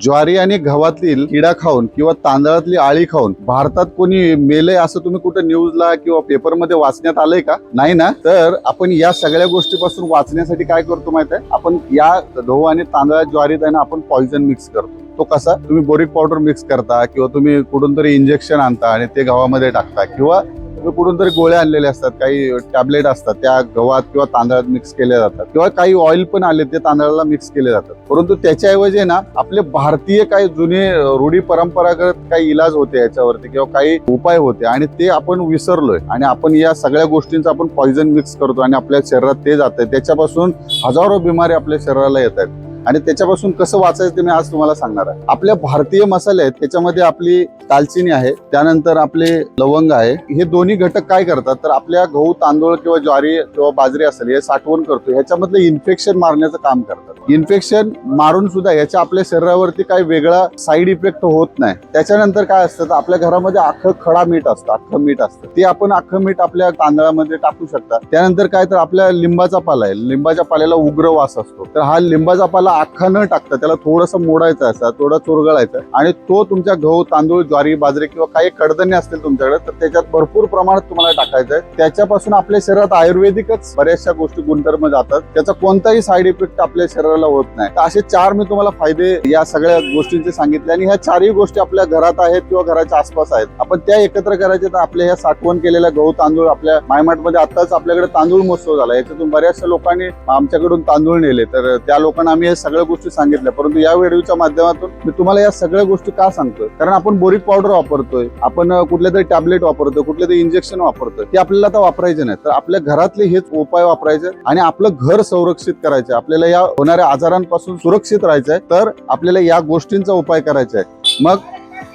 ज्वारी आणि गव्हातील किडा खाऊन किंवा तांदळातली आळी खाऊन भारतात कोणी मेलय असं तुम्ही कुठे न्यूजला किंवा पेपरमध्ये वाचण्यात आलंय का? नाही ना. तर आपण या सगळ्या गोष्टीपासून वाचण्यासाठी काय करतो माहित आहे? आपण या गहू आणि तांदळात ज्वारीत आहे ना आपण पॉइझन मिक्स करतो. तो कसा? तुम्ही बोरिक पावडर मिक्स करता किंवा तुम्ही कुठून तरी इंजेक्शन आणता आणि ते गव्हामध्ये टाकता किंवा तुम्ही कुठून तरी गोळ्या आणलेले असतात, काही टॅबलेट असतात त्या गव्हात किंवा तांदळात मिक्स केले जातात किंवा काही ऑइल पण आले ते तांदळाला मिक्स केले जातात. परंतु त्याच्याऐवजी ना आपले भारतीय काही जुने रूढी परंपरागत काही इलाज होते याच्यावरती किंवा काही उपाय होते आणि ते आपण विसरलोय आणि आपण या सगळ्या गोष्टींचा आपण पॉइझन मिक्स करतो आणि आपल्या शरीरात ते जात आहे. त्याच्यापासून हजारो बिमारी आपल्या शरीराला येत आहेत आणि त्याच्यापासून कसं वाचायचं ते मी आज तुम्हाला सांगणार आहे. आपल्या भारतीय मसाले आहेत त्याच्यामध्ये आपली दालचिनी आहे, त्यानंतर आपले लवंग आहे. हे दोन्ही घटक काय करतात तर आपल्या गहू तांदूळ किंवा ज्वारी किंवा बाजरी असेल हे साठवण करतो, ह्याच्यामधलं इन्फेक्शन मारण्याचं काम करतात. इन्फेक्शन मारून सुद्धा याच्या आपल्या शरीरावरती काही वेगळा साईड इफेक्ट होत नाही. त्याच्यानंतर काय असतं तर आपल्या घरामध्ये अख्खं खडा मीठ असतं, अख्खं मीठ असतं, ते आपण अख्खं मीठ आपल्या तांदळामध्ये टाकू शकता. त्यानंतर काय तर आपल्या लिंबाचा पाला आहे, लिंबाच्या पाल्याला उग्र वास असतो, तर हा लिंबाचा पाला अख्खा न टाकता त्याला थोडंसं मोडायचं असं थोडं चुरगळायचं आणि तो तुमच्या गहू तांदूळ ज्वारी बाजरी किंवा काही कडधान्य असतील तुमच्याकडे तर त्याच्यात भरपूर प्रमाणात तुम्हाला टाकायचं आहे. त्याच्यापासून आपल्या शरीरात आयुर्वेदिकच बऱ्याचशा गोष्टी गुणधर्म जातात, त्याचा कोणताही साईड इफेक्ट आपल्या शरीराला होत नाही. तर असे 4 मी तुम्हाला फायदे या सगळ्या गोष्टींचे सांगितले आणि ह्या 4ही गोष्टी आपल्या घरात आहेत किंवा घराच्या आसपास आहेत. आपण त्या एकत्र करायचे तर आपल्या ह्या साठवण केलेल्या गहू तांदूळ आपल्या मायमाटमध्ये आताच आपल्याकडे तांदूळ महोत्सव झाला, याच्यातून बऱ्याचशा लोकांनी आमच्याकडून तांदूळ नेले, तर त्या लोकांना आम्ही सगळ्या गोष्टी सांगितल्या. परंतु या व्हिडिओच्या माध्यमातून मी तुम्हाला या सगळ्या गोष्टी का सांगतोय कारण आपण बोरिक पावडर वापरतोय, आपण कुठले तरी टॅबलेट वापरतोय, कुठले तरी इंजेक्शन वापरतोय, ते आपल्याला आता वापरायचे नाही. तर आपल्या घरातले हेच उपाय वापरायचे आणि आपलं घर संरक्षित करायचं, आपल्याला या होणाऱ्या आजारांपासून सुरक्षित राहायचंय. तर आपल्याला या गोष्टींचा उपाय करायचा आहे. मग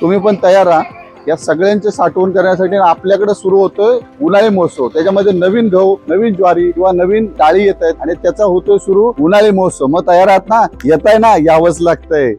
तुम्ही पण तयार राहा या सगळ्यांचे साठवण करण्यासाठी. आपल्याकडे सुरू होतोय उन्हाळी महोत्सव, त्याच्यामध्ये नवीन गहू नवीन ज्वारी किंवा नवीन डाळी येत आहेत आणि त्याचा होतोय सुरू उन्हाळी महोत्सव. मग तयार आहात ना? येत आहे ना? यावंच लागतंय.